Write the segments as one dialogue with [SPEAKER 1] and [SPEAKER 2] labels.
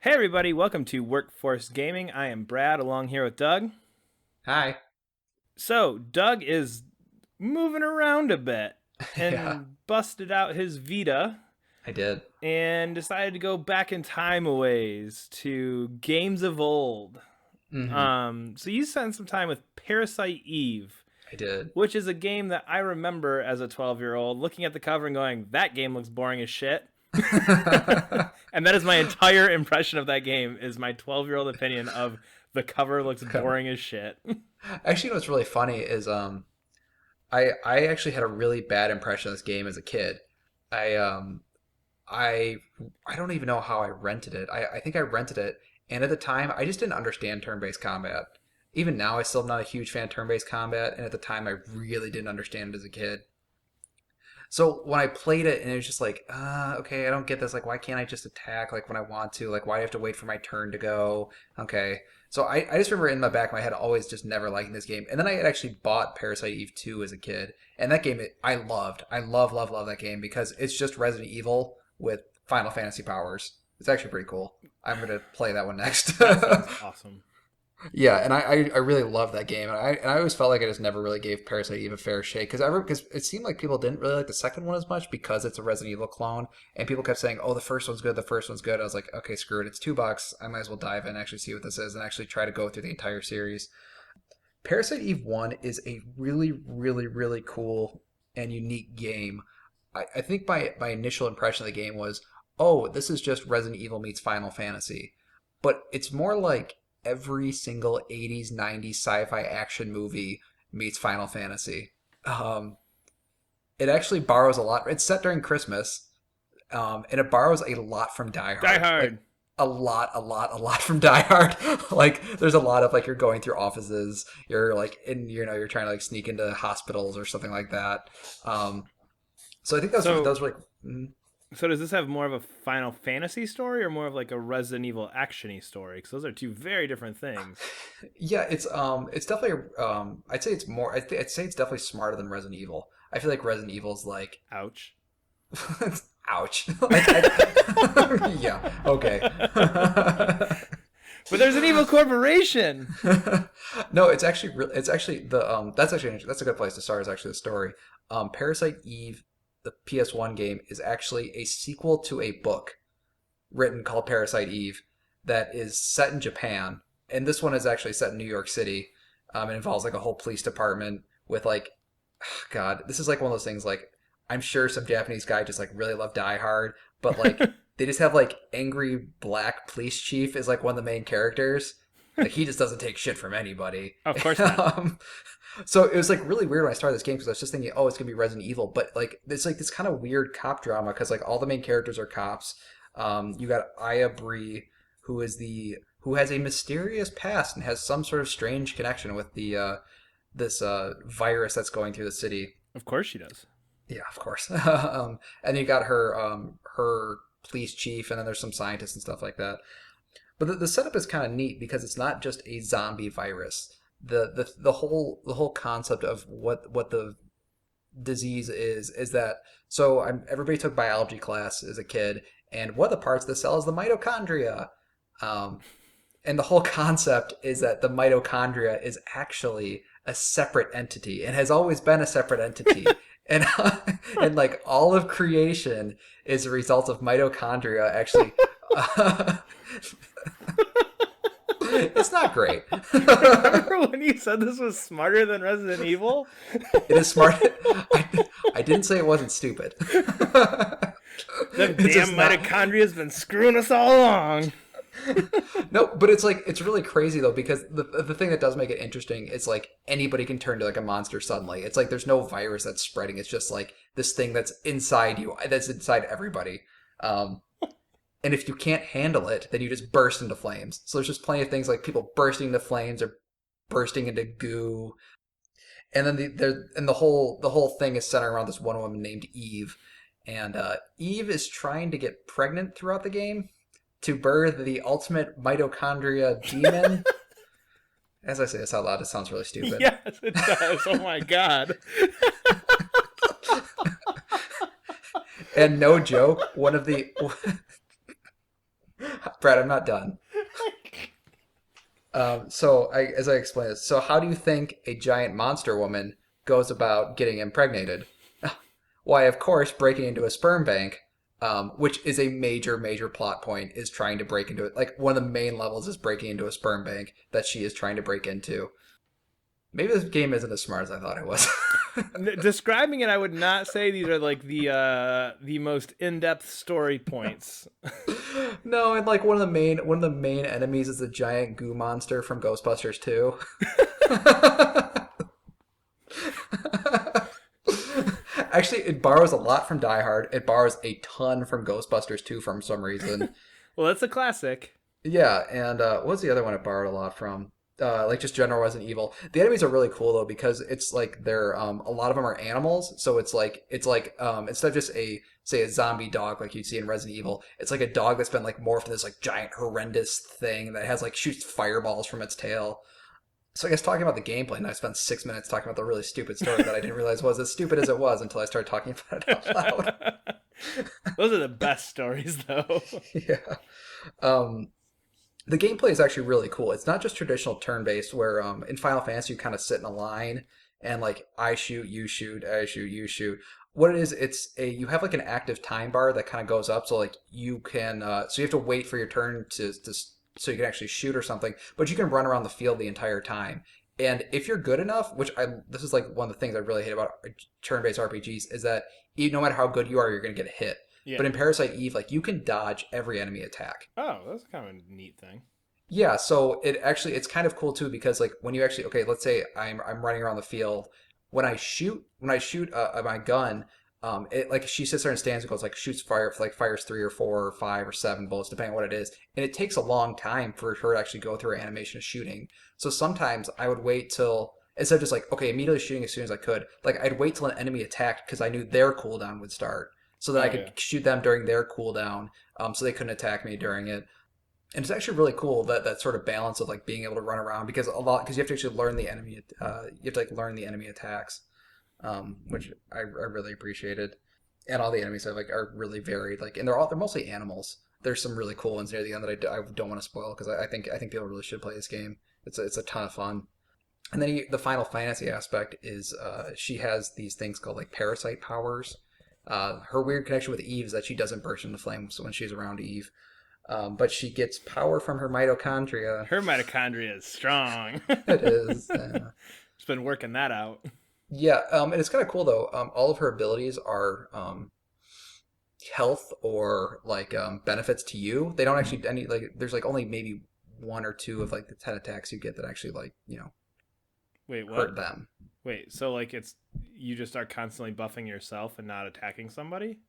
[SPEAKER 1] Hey everybody, welcome to Workforce Gaming. I am Brad along here with Doug.
[SPEAKER 2] Hi.
[SPEAKER 1] So, Doug is moving around a bit
[SPEAKER 2] Yeah,
[SPEAKER 1] and busted out his Vita
[SPEAKER 2] I did.
[SPEAKER 1] and decided to go back in time a ways to games of old.
[SPEAKER 2] hmm
[SPEAKER 1] So you spent some time with Parasite Eve,
[SPEAKER 2] I did.
[SPEAKER 1] which is a game that I remember as a 12-year-old looking at the cover and going, that game looks boring as shit. And that is my entire impression of that game is my 12-year-old opinion of the cover looks
[SPEAKER 2] Cover.
[SPEAKER 1] boring as shit.
[SPEAKER 2] Actually, what's really funny is I actually had a really bad impression of this game as a kid. I I I don't even know how I rented it. I think I rented it, and at the time I just didn't understand turn-based combat. Even now, I still am not a huge fan of turn-based combat, and at the time I really didn't understand it as a kid. So when I played it and it was just like, okay, I don't get this. Like, why can't I just attack like when I want to? Like, why do I have to wait for my turn to go? Okay. So I just remember in the back of my head always just never liking this game. And then I had actually bought Parasite Eve 2 as a kid. And that game I loved. I love that game because it's just Resident Evil with Final Fantasy powers. It's actually pretty cool. I'm going to play that one next.
[SPEAKER 1] That sounds awesome.
[SPEAKER 2] Yeah, and I really love that game, and I always felt like I just never really gave Parasite Eve a fair shake because it seemed like people didn't really like the second one as much because it's a Resident Evil clone, and people kept saying, "Oh, the first one's good, the first one's good." I was like, "Okay, screw it, it's $2. I might as well dive in and actually see what this is and actually try to go through the entire series." Parasite Eve 1 is a really cool and unique game. I think my initial impression of the game was, "Oh, this is just Resident Evil meets Final Fantasy," but it's more like every single 80s 90s sci-fi action movie meets Final Fantasy. um, it actually borrows a lot. It's set during Christmas, and it borrows a lot from Die
[SPEAKER 1] Die
[SPEAKER 2] Hard. Like
[SPEAKER 1] Hard.
[SPEAKER 2] a lot from Die Hard. Like there's a lot of like you're going through offices, you're like in you're trying to like sneak into hospitals or something like that. um, so I think that
[SPEAKER 1] So,
[SPEAKER 2] was like mm,
[SPEAKER 1] so does this have more of a Final Fantasy story or more of like a Resident Evil actiony story? Because those are two very different things.
[SPEAKER 2] yeah, it's definitely I'd say it's more I'd say it's definitely smarter than Resident Evil. I feel like Resident Evil's like
[SPEAKER 1] Ouch.
[SPEAKER 2] ouch. Yeah, okay.
[SPEAKER 1] But there's an evil corporation.
[SPEAKER 2] No, it's actually it's actually the that's a good place to start is actually the story. Parasite Eve, the PS1 game, is actually a sequel to a book written called Parasite Eve that is set in Japan. And this one is actually set in New York City. It involves like a whole police department with like, God, this is like one of those things like I'm sure some Japanese guy just like really loved Die Hard, but like they just have like angry black police chief is like one of the main characters. Like he just doesn't take shit from anybody.
[SPEAKER 1] Of course not.
[SPEAKER 2] So it was like really weird when I started this game because I was just thinking, oh, it's gonna be Resident Evil, but like it's like this kind of weird cop drama because like all the main characters are cops. You got Aya Bree, who has a mysterious past and has some sort of strange connection with the this virus that's going through the city.
[SPEAKER 1] Of course she does.
[SPEAKER 2] Yeah, of course. And you got her police chief, and then there's some scientists and stuff like that. But the setup is kind of neat because it's not just a zombie virus. The whole concept of what the disease is that everybody took biology class as a kid, and one of the parts of the cell is the mitochondria. Um, and the whole concept is that the mitochondria is actually a separate entity and has always been a separate entity. And and like all of creation is a result of mitochondria actually. It's not great.
[SPEAKER 1] Remember when you said this was smarter than Resident Evil?
[SPEAKER 2] It is smart. I didn't say it wasn't stupid.
[SPEAKER 1] Them
[SPEAKER 2] It's
[SPEAKER 1] damn
[SPEAKER 2] just not.
[SPEAKER 1] mitochondria's been screwing us all along.
[SPEAKER 2] No, but it's like it's really crazy though because the thing that does make it interesting is like anybody can turn to like a monster suddenly. It's like there's no virus that's spreading. It's just like this thing that's inside you, that's inside everybody. Um, and if you can't handle it, then you just burst into flames. So there's just plenty of things like people bursting into flames or bursting into goo. And then the whole thing is centered around this one woman named Eve, and Eve is trying to get pregnant throughout the game to birth the ultimate mitochondria demon. As I say this out loud, it sounds really stupid.
[SPEAKER 1] Yes, it does. Oh my god.
[SPEAKER 2] And no joke, one of the Brad, I'm not done. As I explained this, so how do you think a giant monster woman goes about getting impregnated? Why, of course, breaking into a sperm bank, which is a major, major plot point, is trying to break into it. Like, one of the main levels is breaking into a sperm bank that she is trying to break into. Maybe this game isn't as smart as I thought it was.
[SPEAKER 1] Describing it, I would not say these are like the most in-depth story points.
[SPEAKER 2] No, and like one of the main enemies is a giant goo monster from Ghostbusters 2. Actually, it borrows a lot from Die Hard. It borrows a ton from Ghostbusters 2 for some reason.
[SPEAKER 1] Well, that's a classic.
[SPEAKER 2] Yeah, and what was the other one it borrowed a lot from? Like just general Resident Evil. The enemies are really cool though because it's like they're a lot of them are animals, so it's like instead of just a say a zombie dog like you'd see in Resident Evil, it's like a dog that's been like morphed into this like giant horrendous thing that has like shoots fireballs from its tail. So I guess talking about the gameplay, and I spent 6 minutes talking about the really stupid story that I didn't realize was as stupid as it was until I started talking about it out loud.
[SPEAKER 1] Those are the best stories, though.
[SPEAKER 2] Yeah. Um, the gameplay is actually really cool. It's not just traditional turn-based where in Final Fantasy you kind of sit in a line and like I shoot, you shoot, I shoot, you shoot. What it is, you have like an active time bar that kind of goes up, so like you can so you have to wait for your turn to so you can actually shoot or something, but you can run around the field the entire time. And if you're good enough, which this is like one of the things I really hate about turn-based RPGs is that no matter how good you are, you're going to get hit.
[SPEAKER 1] Yeah.
[SPEAKER 2] But in Parasite Eve, like you can dodge every enemy attack.
[SPEAKER 1] Oh, that's kind of a neat thing.
[SPEAKER 2] Yeah, so it's kind of cool too because like when you actually okay, let's say I'm running around the field, when I shoot my gun, it like she sits there and stands and goes like shoots fires 3 or 4 or 5 or 7 bullets depending on what it is, and it takes a long time for her to actually go through her animation of shooting. So sometimes I would wait till instead of just like okay immediately shooting as soon as I could, like I'd wait till an enemy attacked because I knew their cooldown would start, so that I could shoot them during their cooldown, so they couldn't attack me during it. And it's actually really cool that sort of balance of like being able to run around because you have to actually learn the enemy you have to like learn the enemy attacks, which I really appreciated. And all the enemies are really varied, like and they're mostly animals. There's some really cool ones near the end that I don't want to spoil because I think people really should play this game. It's a ton of fun. And then the Final Fantasy aspect is she has these things called like parasite powers. Her weird connection with Eve is that she doesn't burst into flames when she's around Eve. But she gets power from her mitochondria.
[SPEAKER 1] Her mitochondria is strong.
[SPEAKER 2] It is.
[SPEAKER 1] She's been working that out.
[SPEAKER 2] Yeah, and it's kind of cool though. All of her abilities are health or like benefits to you. They don't actually any like. There's like only maybe 1 or 2 of like the 10 attacks you get that actually like
[SPEAKER 1] Wait, what?
[SPEAKER 2] hurt them.
[SPEAKER 1] Wait, so like you just are constantly buffing yourself and not attacking somebody?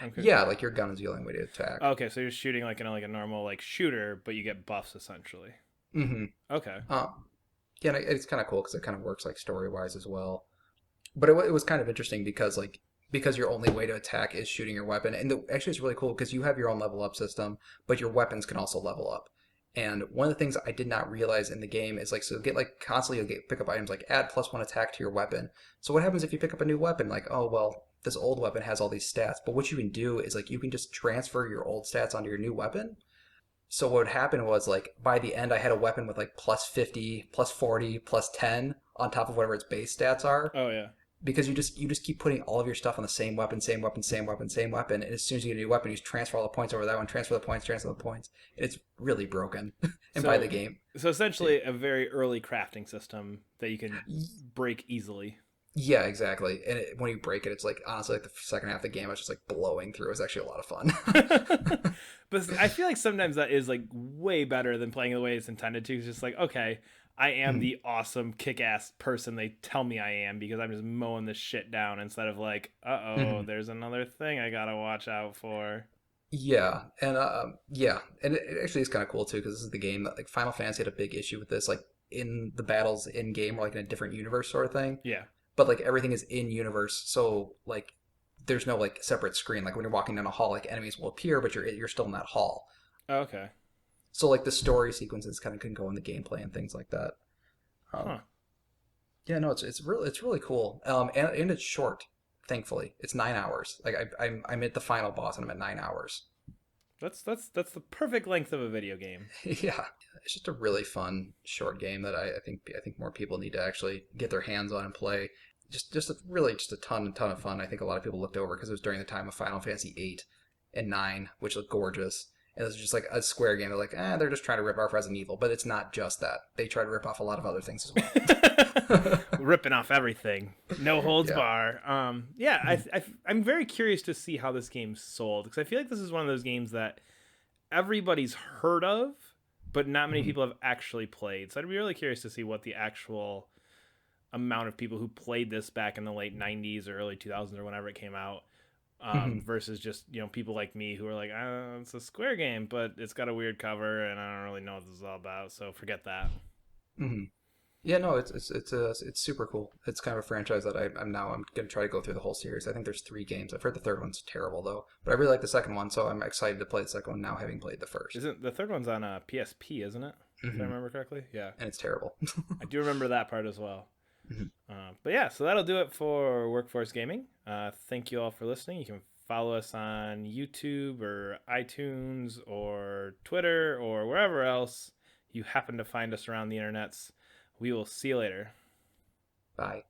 [SPEAKER 2] Okay. Yeah, like your gun is the only way to attack.
[SPEAKER 1] Okay, so you're shooting like a normal like shooter, but you get buffs essentially.
[SPEAKER 2] Mm-hmm.
[SPEAKER 1] Okay.
[SPEAKER 2] Yeah, and it's kind of cool because it kind of works like story wise as well. But it was kind of interesting because your only way to attack is shooting your weapon, and actually it's really cool because you have your own level up system, but your weapons can also level up. And one of the things I did not realize in the game is like so you'll get like constantly pick up items like add +1 attack to your weapon. So what happens if you pick up a new weapon? Like oh well. This old weapon has all these stats, but what you can do is like you can just transfer your old stats onto your new weapon. So what would happen was like by the end I had a weapon with like +50, +40, +10 on top of whatever its base stats are.
[SPEAKER 1] Oh yeah. Because
[SPEAKER 2] you just keep putting all of your stuff on the same weapon, and as soon as you get a new weapon, you just transfer all the points over that one, transfer the points. And it's really broken by the game.
[SPEAKER 1] So essentially a very early crafting system that you can break easily.
[SPEAKER 2] Yeah, exactly. And when you break it, it's like honestly, like the second half of the game, it's just like blowing through. It's actually a lot of fun.
[SPEAKER 1] But I feel like sometimes that is like way better than playing the way it's intended to. It's just like, okay, I am the awesome kick-ass person they tell me I am because I'm just mowing this shit down instead of like, there's another thing I gotta watch out for.
[SPEAKER 2] Yeah, and and it actually is kind of cool too because this is the game that like Final Fantasy had a big issue with this, like in the battles in game or like in a different universe sort of thing.
[SPEAKER 1] Yeah.
[SPEAKER 2] But like everything is in universe, so like there's no like separate screen. Like when you're walking down a hall, like enemies will appear, but you're still in that hall.
[SPEAKER 1] Oh, okay.
[SPEAKER 2] So like the story sequences kind of can go in the gameplay and things like that. Yeah, no, it's really cool. And it's short. Thankfully, it's 9 hours. Like I'm at the final boss and I'm at 9 hours.
[SPEAKER 1] That's the perfect length of a video game.
[SPEAKER 2] Yeah, it's just a really fun short game that I think more people need to actually get their hands on and play. Really just a ton of fun. I think a lot of people looked over because it was during the time of Final Fantasy 8 and 9, which looked gorgeous. And it was just like a Square game. They're like, they're just trying to rip off Resident Evil, but it's not just that. They try to rip off a lot of other things as well.
[SPEAKER 1] Ripping off everything, no holds
[SPEAKER 2] Yeah.
[SPEAKER 1] bar. Yeah, I'm very curious to see how this game sold because I feel like this is one of those games that everybody's heard of, but not many
[SPEAKER 2] Mhm.
[SPEAKER 1] people have actually played. So I'd be really curious to see what the actual amount of people who played this back in the late 90s or early 2000s or whenever it came out,
[SPEAKER 2] Mhm.
[SPEAKER 1] versus just people like me who are like, it's a Square game, but it's got a weird cover and I don't really know what this is all about, so forget that.
[SPEAKER 2] Mhm. Yeah, no, it's super cool. It's kind of a franchise that I'm gonna try to go through the whole series. I think there's 3 games. I've heard the third one's terrible though, but I really like the second one, so I'm excited to play the second one now, having played the first.
[SPEAKER 1] Isn't the third one's on a PSP, isn't it? If I
[SPEAKER 2] Hmm.
[SPEAKER 1] remember correctly. Yeah,
[SPEAKER 2] And it's terrible.
[SPEAKER 1] I do remember that part as well.
[SPEAKER 2] Mhm.
[SPEAKER 1] But yeah, so that'll do it for Workforce Gaming. Thank you all for listening. You can follow us on YouTube or iTunes or Twitter or wherever else you happen to find us around the internets. We will see you later.
[SPEAKER 2] Bye.